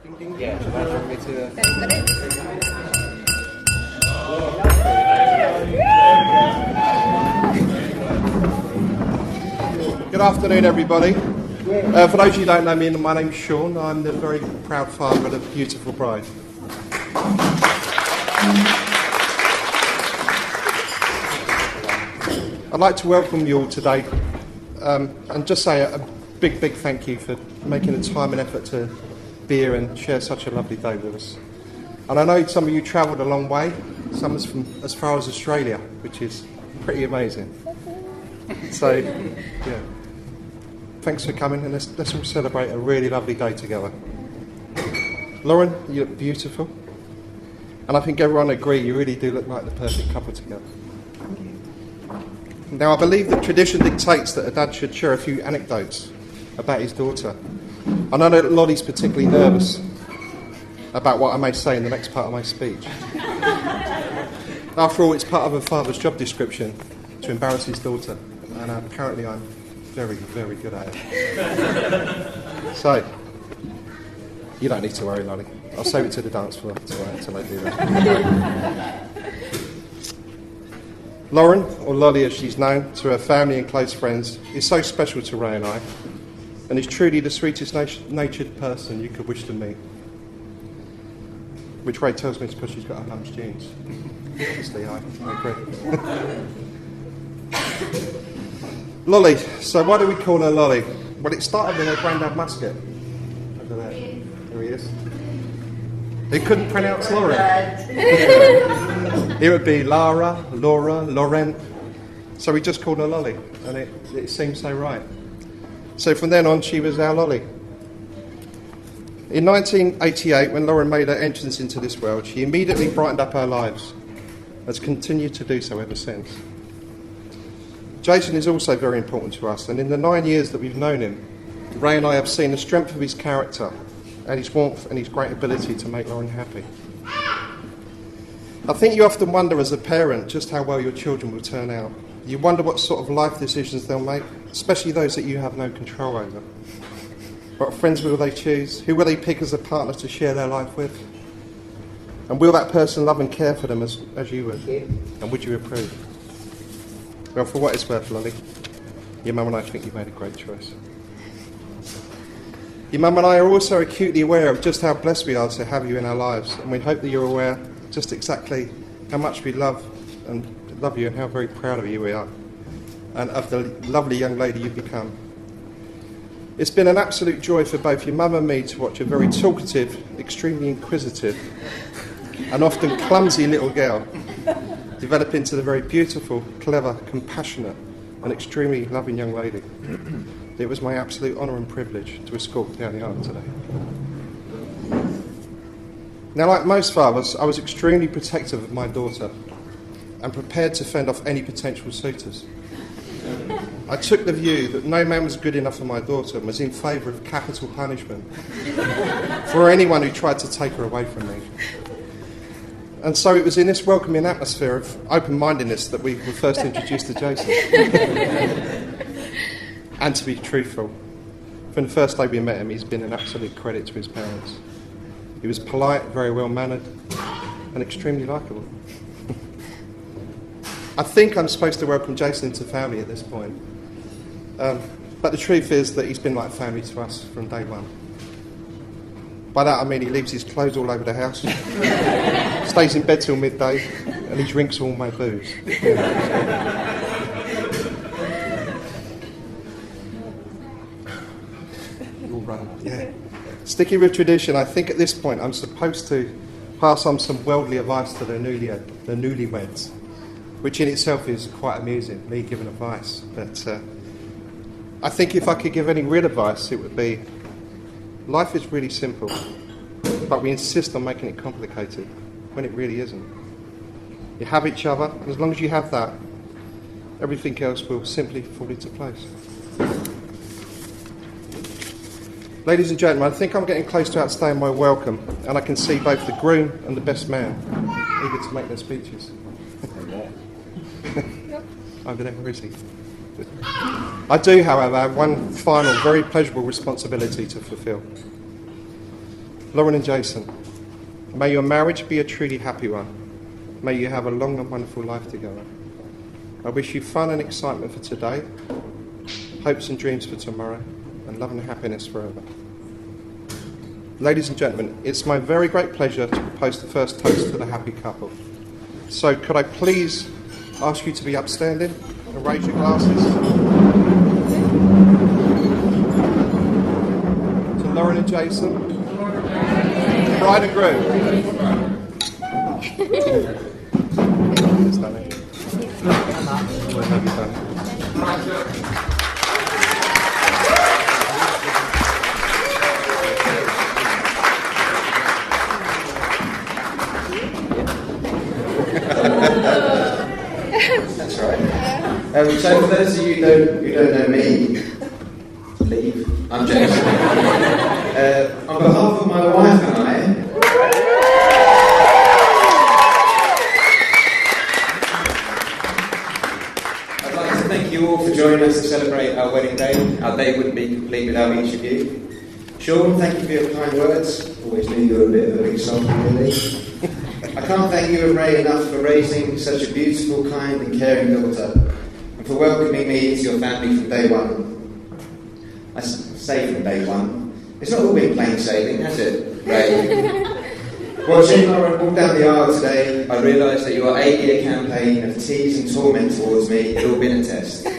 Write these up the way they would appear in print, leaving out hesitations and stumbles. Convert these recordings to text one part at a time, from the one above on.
Yeah, should I bring me to the... Good afternoon, everybody. For those of you who don't know me, my name's Sean. I'm the very proud father of a beautiful bride. I'd like to welcome you all today and just say a big thank you for making the time and effort to be here and share such a lovely day with us. And I know some of you travelled a long way, some is from as far as Australia, which is pretty amazing. So, yeah, thanks for coming, and let's all celebrate a really lovely day together. Lauren, you look beautiful, and I think everyone agree you really do look like the perfect couple together. Now, I believe that tradition dictates that a dad should share a few anecdotes about his daughter. I know that Lottie's particularly nervous about what I may say in the next part of my speech. After all, it's part of a father's job description to embarrass his daughter, and apparently I'm very good at it. So, you don't need to worry, Lollie. I'll save it to the dance floor till I do that. Lauren, or Lollie as she's known to her family and close friends, is so special to Ray and I, and is truly the sweetest natured person you could wish to meet. Which Ray tells me is because she's got her mum's genes. Obviously, I agree. Lollie, so why do we call her Lollie? Well, it started with her granddad Musket. Over there. There he is. He couldn't pronounce Lauren. It would be Lara, Laura, Laurent. So we just called her Lollie, and it seemed so right. So from then on, she was our Lollie. In 1988, when Lauren made her entrance into this world, she immediately brightened up our lives, has continued to do so ever since. Jason is also very important to us, and in the 9 years that we've known him, Ray and I have seen the strength of his character and his warmth and his great ability to make Lauren happy. I think you often wonder as a parent just how well your children will turn out. You wonder what sort of life decisions they'll make, especially those that you have no control over. What friends will they choose? Who will they pick as a partner to share their life with? And will that person love and care for them as you would? And would you approve? Well, for what it's worth, Lollie, your mum and I think you've made a great choice. Your mum and I are also acutely aware of just how blessed we are to have you in our lives, and we hope that you're aware just exactly how much we love you and how very proud of you we are, and of the lovely young lady you've become. It's been an absolute joy for both your mum and me to watch a very talkative, extremely inquisitive, and often clumsy little girl develop into the very beautiful, clever, compassionate, and extremely loving young lady. It was my absolute honour and privilege to escort her down the aisle today. Now, like most fathers, I was extremely protective of my daughter and prepared to fend off any potential suitors. I took the view that no man was good enough for my daughter and was in favour of capital punishment for anyone who tried to take her away from me. And so it was in this welcoming atmosphere of open-mindedness that we were first introduced to Jason. And to be truthful, from the first day we met him, he's been an absolute credit to his parents. He was polite, very well-mannered, and extremely likeable. I think I'm supposed to welcome Jason into family at this point. But the truth is that he's been like family to us from day one. By that I mean he leaves his clothes all over the house, stays in bed till midday, and he drinks all my booze. You'll run, yeah. Sticking with tradition, I think at this point I'm supposed to pass on some worldly advice to the newlyweds, which in itself is quite amusing, me giving advice. But I think if I could give any real advice, it would be, life is really simple, but we insist on making it complicated when it really isn't. You have each other, and as long as you have that, everything else will simply fall into place. Ladies and gentlemen, I think I'm getting close to outstaying my welcome, and I can see both the groom and the best man eager to make their speeches. Over there, where is he? I do, however, have one final, very pleasurable responsibility to fulfil. Lauren and Jason, may your marriage be a truly happy one. May you have a long and wonderful life together. I wish you fun and excitement for today, hopes and dreams for tomorrow, and love and happiness forever. Ladies and gentlemen, it's my very great pleasure to propose the first toast to the happy couple. So could I please ask you to be upstanding and raise your glasses to Lauren and Jason, bride and groom. Well, have you done? That's right. So for those of you who don't know me, leave. I'm Jason. On behalf of my wife and I, I'd like to thank you all for joining us to celebrate our wedding day. Our day wouldn't be complete without each of you. Sean, thank you for your kind words. Always knew you were a bit of a big song, really. I can't thank you and Ray enough for raising such a beautiful, kind and caring daughter, and for welcoming me into your family from day one. I say from day one. It's not all been plain sailing, has it, Ray? Watching Lauren walk down the aisle today, I realised that your 8-year campaign of tease and torment towards me had all been a test. A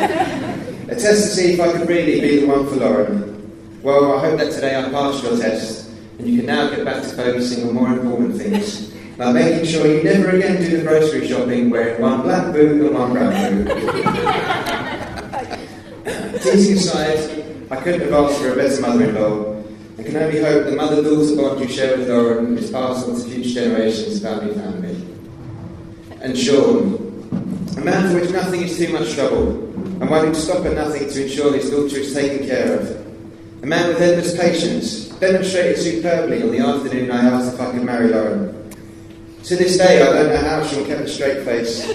test to see if I could really be the one for Lauren. Well, I hope that today I passed your test, and you can now get back to focusing on more important things. Now, making sure you never again do the grocery shopping wearing one black boot and one brown boot. Teasing aside, I couldn't have asked for a better mother-in-law, and can only hope the mother-daughter bond you share with Lauren is passed on to future generations of our family. And Sean, a man for which nothing is too much trouble, and one who'd stop at nothing to ensure his daughter is taken care of. A man with endless patience, demonstrated superbly on the afternoon I asked if I could marry Lauren. To this day, I don't know how Sean kept a straight face.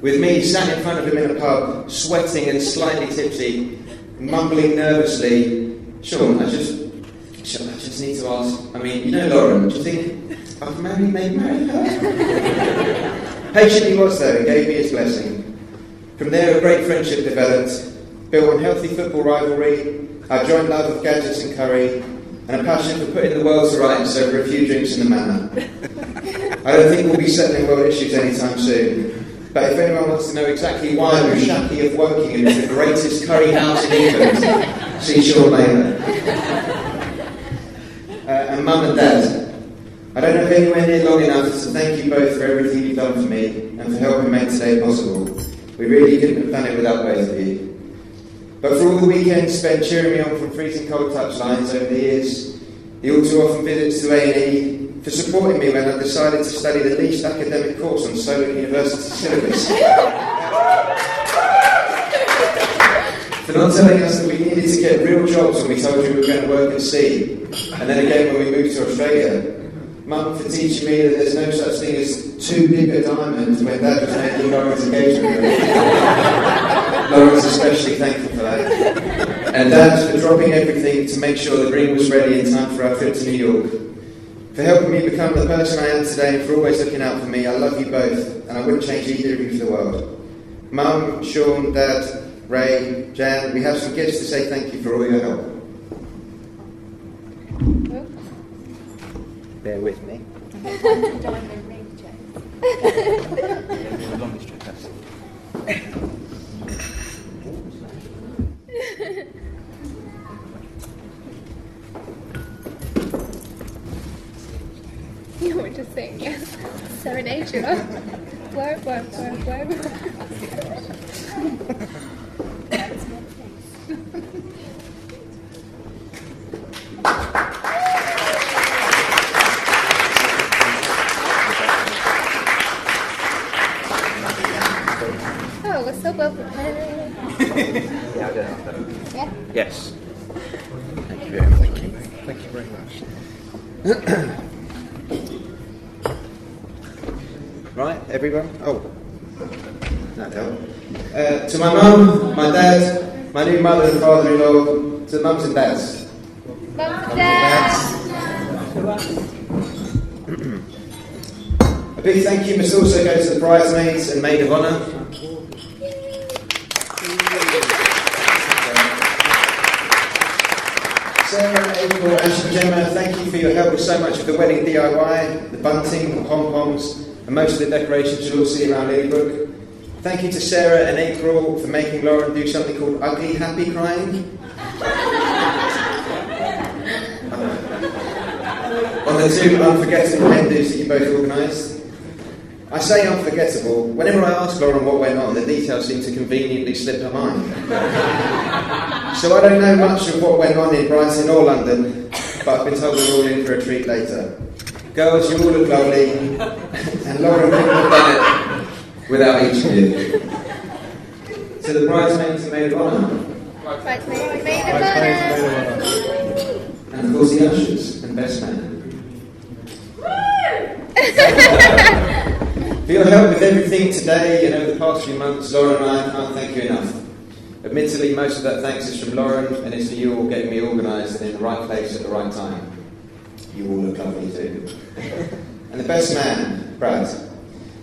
With me sat in front of him in a pub, sweating and slightly tipsy, mumbling nervously, Sean, I just need to ask, you know Lauren, do you think I can maybe marry her? Patient he was though, and gave me his blessing. From there, a great friendship developed, built on healthy football rivalry, our joint love of gadgets and curry, and a passion for putting the world to rights over a few drinks in the manor. I don't think we'll be settling world issues anytime soon, but if anyone wants to know exactly why we're Shacky of Wokingham is the greatest curry house in England, see Sean later. And Mum and Dad, I don't have anywhere near long enough to thank you both for everything you've done for me and for helping make today possible. We really couldn't have done it without both of you. But for all the weekends spent cheering me on from freezing cold touchlines over the years, the all too often visits to A&E, for supporting me when I decided to study the least academic course on Solent University syllabus. For not telling us that we needed to get real jobs when we told you we were going to work at sea, and then again when we moved to Australia. Mum for teaching me that there's no such thing as too big a diamond when Dad was making Lauren's engagement ring. Lauren's especially thankful for that. And Dad for dropping everything to make sure the ring was ready in time for our trip to New York. For helping me become the person I am today and for always looking out for me. I love you both, and I wouldn't change either of you for the world. Mum, Sean, Dad, Ray, Jan, we have some gifts to say thank you for all your help. Bear with me. Diamond ring check. The longest trip, that's it. You were just saying yes. Serenade you. Work. That's my face. Oh, we're so well prepared. Yeah, I'll do that. Yeah? Yes. Thank you very much. Thank you very much. Right, everyone? Oh. That'll help. To my mum, my dad, my new mother and father-in-law, to the mums and dads. Mums and dads. A big thank you must also go to the bridesmaids and maid of honour. Sarah, April, Ash and Gemma, thank you for your help with so much of the wedding DIY, the bunting, the pom-poms, and most of the decorations you'll all see around Lillybrook. Thank you to Sarah and April for making Lauren do something called ugly happy crying. On the 2 unforgettable hen-dos that you both organised. I say unforgettable. Whenever I ask Lauren what went on, the details seem to conveniently slip her mind. So I don't know much of what went on in Brighton or London, but I've been told we're all in for a treat later. Girls, you all look lovely, and Lauren couldn't have done it without each of you. To the bridesmaids and maid of honour. Bridesmaids, maid of honour. And of course the ushers and best man. For your help with everything today and over the past few months, Lauren and I can't thank you enough. Admittedly, most of that thanks is from Lauren, and it's for you all getting me organised and in the right place at the right time. You all look lovely too. And the best man, Brad.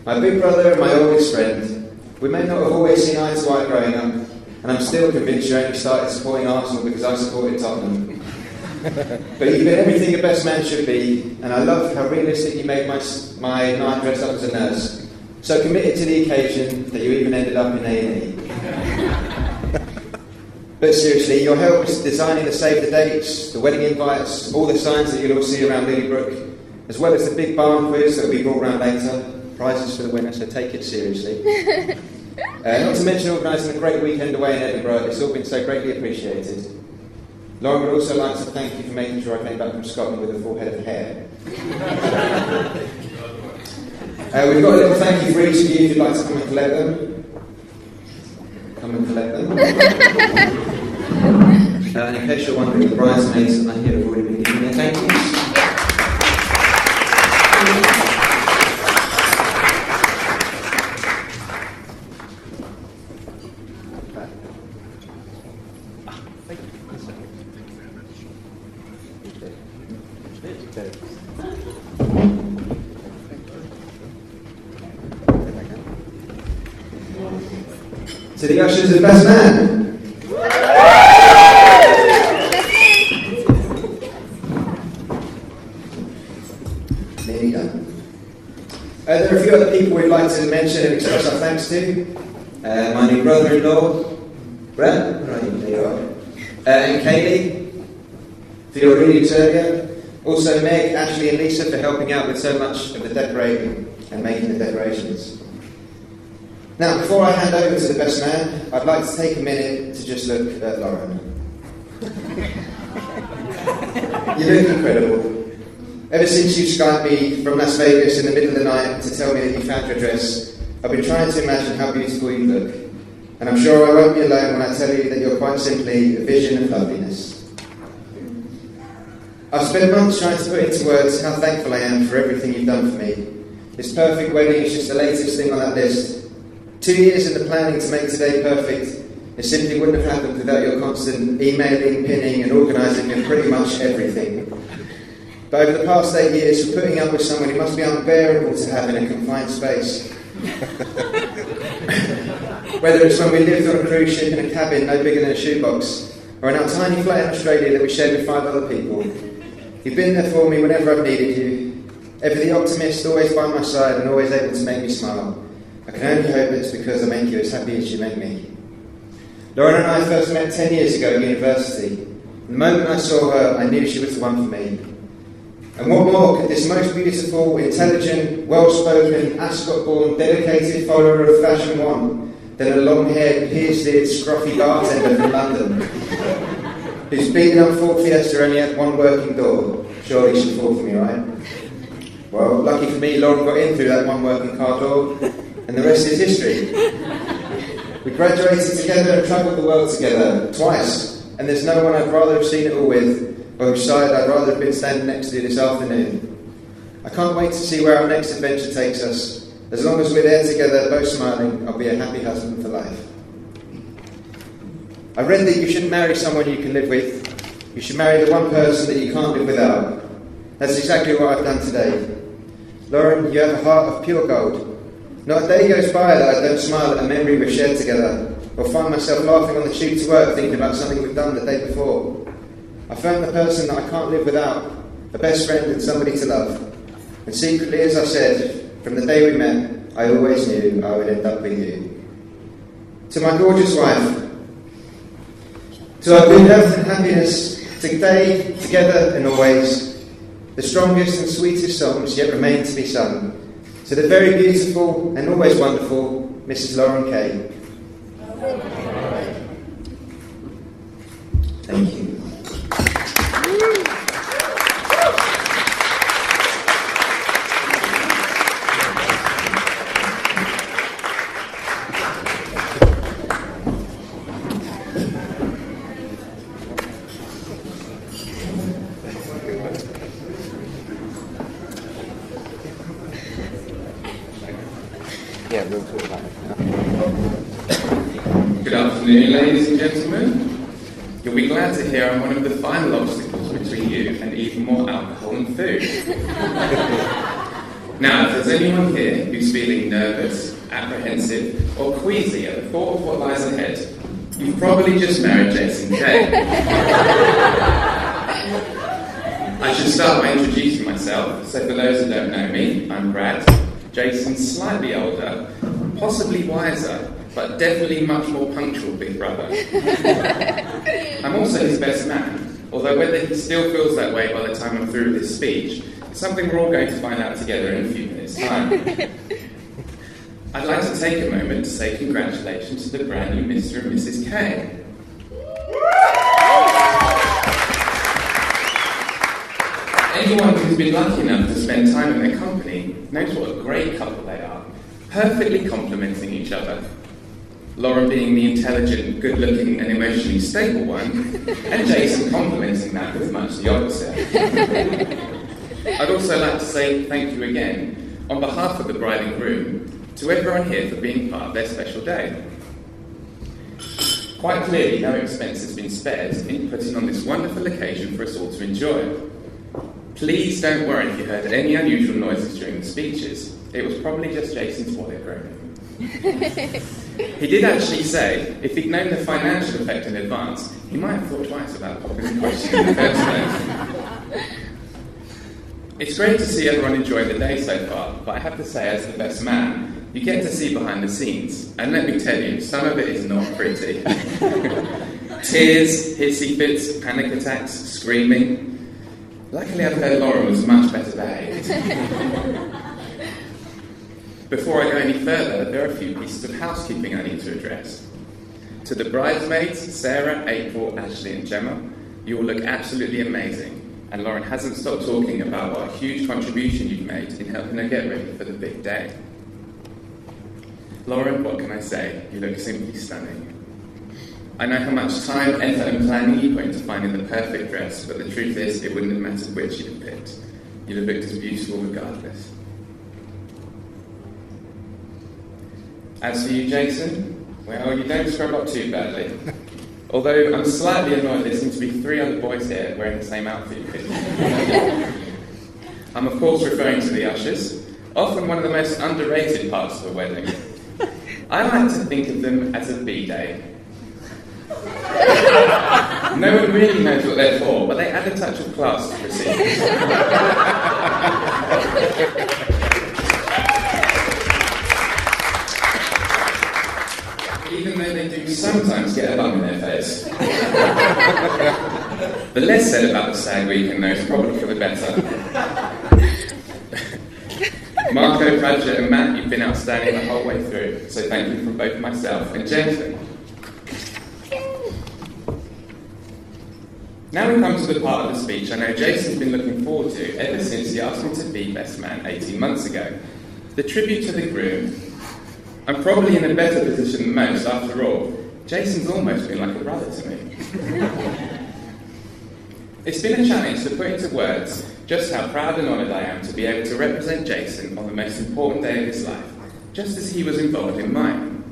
My big brother and my oldest friend. We may not have always seen eye to eye growing up, and I'm still convinced you only started supporting Arsenal because I supported Tottenham. But you've been everything a best man should be, and I love how realistic you made my night dress up as a nurse. So committed to the occasion that you even ended up in A&E. But seriously, your help with designing the save the dates, the wedding invites, all the signs that you'll all see around Lillybrook, as well as the big barn quiz that will be brought around later, prizes for the winner, so take it seriously. Not to mention organising a great weekend away in Edinburgh, it's all been so greatly appreciated. Lauren would also like to thank you for making sure I came back from Scotland with a full head of hair. We've got a little thank you for each of you if you'd like to come and collect them. Come and collect them. And in case you're wondering, the bridesmaids I hear have already been giving their thank yous. To the ushers and best man. Nearly done. There are a few other people we'd like to mention and express our thanks to. My new brother-in-law, Brett, right, there you are. And Kaylee, for your readings earlier. Also Meg, Ashley and Lisa for helping out with so much of the decorating and making the decorations. Now, before I hand over to the best man, I'd like to take a minute to just look at Lauren. You look incredible. Ever since you Skyped me from Las Vegas in the middle of the night to tell me that you found your dress, I've been trying to imagine how beautiful you look. And I'm sure I won't be alone when I tell you that you're quite simply a vision of loveliness. I've spent months trying to put into words how thankful I am for everything you've done for me. This perfect wedding is just the latest thing on that list. 2 years in the planning to make today perfect, it simply wouldn't have happened without your constant emailing, pinning and organising of pretty much everything. But over the past 8 years, you're putting up with someone who must be unbearable to have in a confined space. Whether it's when we lived on a cruise ship in a cabin no bigger than a shoebox, or in our tiny flat in Australia that we shared with 5 other people. You've been there for me whenever I've needed you, ever the optimist, always by my side and always able to make me smile. I can only hope it's because I make you as happy as you make me. Lauren and I first met 10 years ago at university. The moment I saw her, I knew she was the one for me. And what more could this most beautiful, intelligent, well-spoken, Ascot-born, dedicated follower of fashion want than a long-haired, pierced-eared, scruffy bartender from London, whose beaten up Ford Fiesta only had one working door? Surely she'd fall for me, right? Well, lucky for me, Lauren got in through that one working car door, and the rest is history. We graduated together and travelled the world together, twice, and there's no one I'd rather have seen it all with, or whose side I'd rather have been standing next to this afternoon. I can't wait to see where our next adventure takes us. As long as we're there together, both smiling, I'll be a happy husband for life. I read that you shouldn't marry someone you can live with. You should marry the one person that you can't live without. That's exactly what I've done today. Lauren, you have a heart of pure gold. Not a day goes by that I don't smile at a memory we've shared together, or find myself laughing on the tube to work thinking about something we've done the day before. I found the person that I can't live without, a best friend and somebody to love. And secretly, as I said, from the day we met, I always knew I would end up with you. To my gorgeous wife, to our good health and happiness, today, together and always, the strongest and sweetest songs yet remain to be sung. To the very beautiful and always wonderful Mrs. Lauren Kay. Thank you. Yeah, we'll talk about it. Good afternoon, ladies and gentlemen. You'll be glad to hear I'm one of the final obstacles between you and even more alcohol and food. Now, if there's anyone here who's feeling nervous, apprehensive, or queasy at the thought of what lies ahead, you've probably just married Jason Kay. I should start by introducing myself. So for those who don't know me, I'm Brad. Jason's slightly older, possibly wiser, but definitely much more punctual big brother. I'm also his best man, although whether he still feels that way by the time I'm through with this speech is something we're all going to find out together in a few minutes' time. I'd like to take a moment to say congratulations to the brand new Mr. and Mrs. Kay. Anyone who's been lucky enough to spend time in their company knows what a great couple they are, perfectly complementing each other. Lauren being the intelligent, good-looking and emotionally stable one, and Jason complementing that with much the opposite. I'd also like to say thank you again, on behalf of the bride and groom, to everyone here for being part of their special day. Quite clearly, no expense has been spared in putting on this wonderful occasion for us all to enjoy. Please don't worry if you heard any unusual noises during the speeches. It was probably just Jason's wallet groaning. He did actually say if he'd known the financial effect in advance, he might have thought twice about popping the question in the first place. It's great to see everyone enjoying the day so far, but I have to say, as the best man, you get to see behind the scenes, and let me tell you, some of it is not pretty. Tears, hissy fits, panic attacks, screaming. Luckily, I've heard Lauren was much better behaved. Before I go any further, there are a few pieces of housekeeping I need to address. To the bridesmaids, Sarah, April, Ashley and Gemma, you all look absolutely amazing, and Lauren hasn't stopped talking about what a huge contribution you've made in helping her get ready for the big day. Lauren, what can I say? You look simply stunning. I know how much time, effort and planning you put into finding the perfect dress, but the truth is, it wouldn't have mattered which you'd picked. You'd have looked as beautiful regardless. As for you, Jason, well, you don't scrub up too badly. Although I'm slightly annoyed there seem to be 3 other boys here wearing the same outfit you picked. I'm of course referring to the ushers, often one of the most underrated parts of a wedding. I like to think of them as a B-day. No one really knows what they're for, but they add a touch of class to proceedings. Even though they do sometimes get a bum in their face. The less said about the SAG weekend, though, is probably for the better. Marco, Pradgett and Matt, you've been outstanding the whole way through, so thank you from both myself and Jason. Now we come to the part of the speech I know Jason's been looking forward to ever since he asked me to be best man 18 months ago. The tribute to the groom. I'm probably in a better position than most, after all. Jason's almost been like a brother to me. It's been a challenge to put into words just how proud and honoured I am to be able to represent Jason on the most important day of his life, just as he was involved in mine.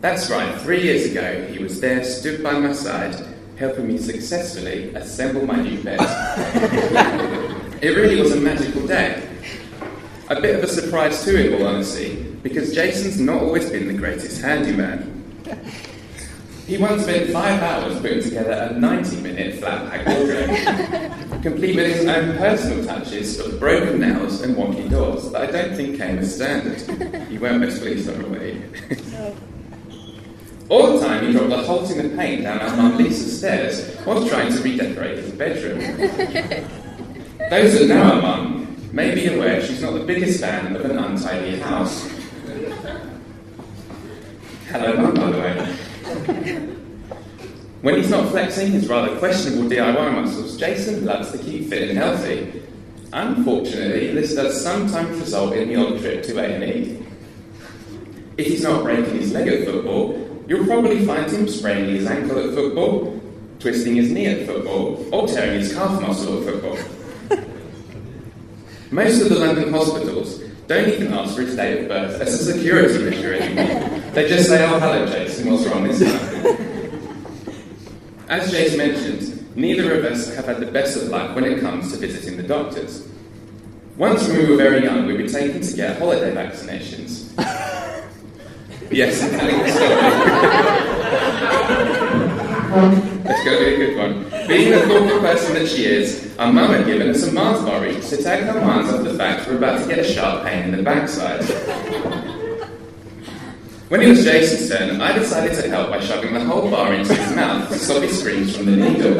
That's right, 3 years ago he was there, stood by my side, helping me successfully assemble my new bed. It really was a magical day. A bit of a surprise too, in all honesty, because Jason's not always been the greatest handyman. He once spent 5 hours putting together a 90-minute flat-pack wardrobe, complete with his own personal touches of broken nails and wonky doors that I don't think came as standard. You weren't most pleased on the way. All the time he dropped a halting of paint down our mum Lisa's stairs whilst trying to redecorate his bedroom. Those that know our mum may be aware she's not the biggest fan of an untidy house. Hello mum, by the way. When he's not flexing his rather questionable DIY muscles, Jason loves to keep fit and healthy. Unfortunately, this does sometimes result in the odd trip to A&E. If he's not breaking his leg at football, you'll probably find him spraining his ankle at football, twisting his knee at football, or tearing his calf muscle at football. Most of the London hospitals don't even ask for his date of birth as a security measure anymore. They just say, "Oh, hello, Jason, what's wrong this time?" As Jace mentioned, neither of us have had the best of luck when it comes to visiting the doctors. Once when we were very young, we were taken to get holiday vaccinations. Yes, it's going to be a good one. Being the thoughtful person that she is, our mum had given us a Mars bar each to take our minds off the fact we're about to get a sharp pain in the backside. When it was Jason's turn, I decided to help by shoving the whole bar into his mouth to stop his screams from the needle.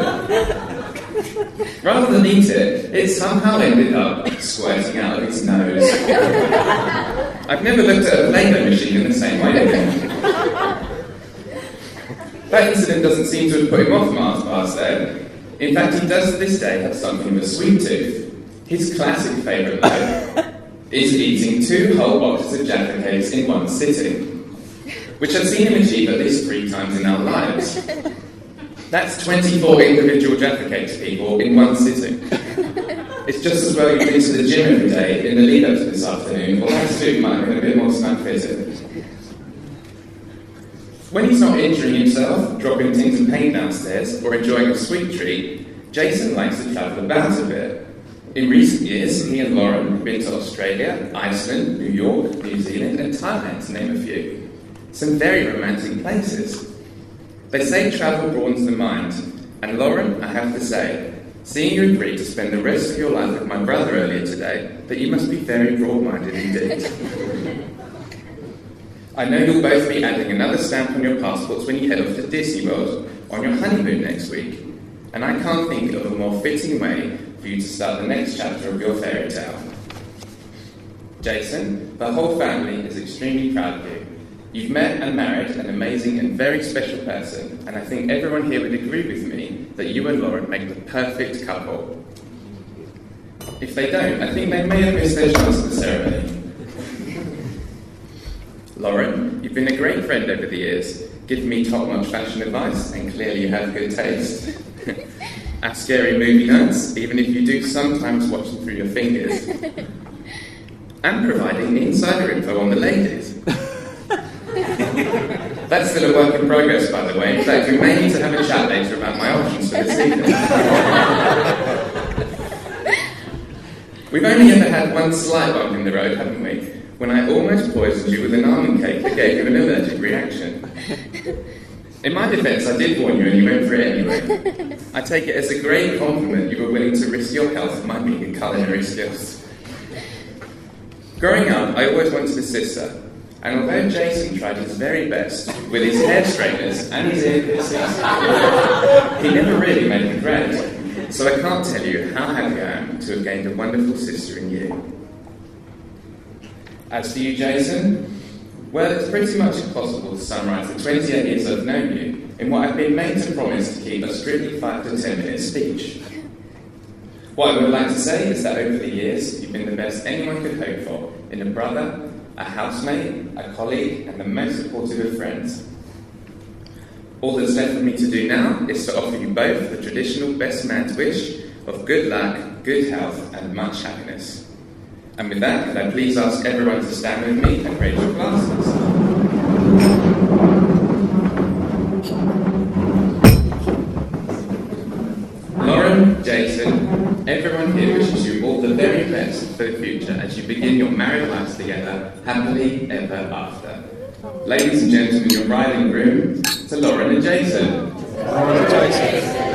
Rather than eat it, it somehow ended up squirting out of his nose. I've never looked at a Play-Doh machine in the same way again. That incident doesn't seem to have put him off Mars bars though. In fact, he does to this day have something of a sweet tooth. His classic favourite though is eating 2 whole boxes of Jaffa cakes in one sitting, which I've seen him achieve at least 3 times in our lives. That's 24 individual Jaffa cakes, people, in one sitting. It's just as well you've been to the gym every day in the lead up to this afternoon, or that suit might have been a bit more snug-fitted. When he's not injuring himself, dropping things and paint downstairs, or enjoying a sweet treat, Jason likes to travel about a bit. In recent years, he and Lauren have been to Australia, Iceland, New York, New Zealand, and Thailand, to name a few. Some very romantic places. They say travel broadens the mind, and Lauren, I have to say, seeing you agree to spend the rest of your life with my brother earlier today, that you must be very broad-minded indeed. I know you'll both be adding another stamp on your passports when you head off to Disney World on your honeymoon next week, and I can't think of a more fitting way for you to start the next chapter of your fairy tale. Jason, the whole family is extremely proud of you. You've met and married an amazing and very special person, and I think everyone here would agree with me that you and Lauren make the perfect couple. If they don't, I think they may have missed their chance at the ceremony. Lauren, you've been a great friend over the years, giving me top-notch fashion advice, and clearly you have good taste. Our scary movie notes, even if you do sometimes watch them through your fingers. And providing insider info on the ladies. That's still a work in progress, by the way. In fact, we may need to have a chat later about my options for this evening. We've only ever had one slight bump in the road, haven't we? When I almost poisoned you with an almond cake that gave you an allergic reaction. In my defence, I did warn you and you went for it anyway. I take it as a great compliment you were willing to risk your health for my meager culinary skills. Growing up, I always wanted a sister. And although Jason tried his very best with his hair straighteners and his ear piercings, he never really made the grade. So I can't tell you how happy I am to have gained a wonderful sister in you. As for you, Jason, well, it's pretty much impossible to summarise the 28 years I've known you in what I've been made to promise to keep a strictly 5 to 10 minute speech. What I would like to say is that over the years, you've been the best anyone could hope for in a brother, a housemate, a colleague, and the most supportive of friends. All that's left for me to do now is to offer you both the traditional best man's wish of good luck, good health, and much happiness. And with that, could I please ask everyone to stand with me and raise your glasses? Lauren, Jason, Everyone here wishes you all the very best for the future as you begin your married lives together, happily ever after. Ladies and gentlemen, your bride and groom, to Lauren and Jason. Jason.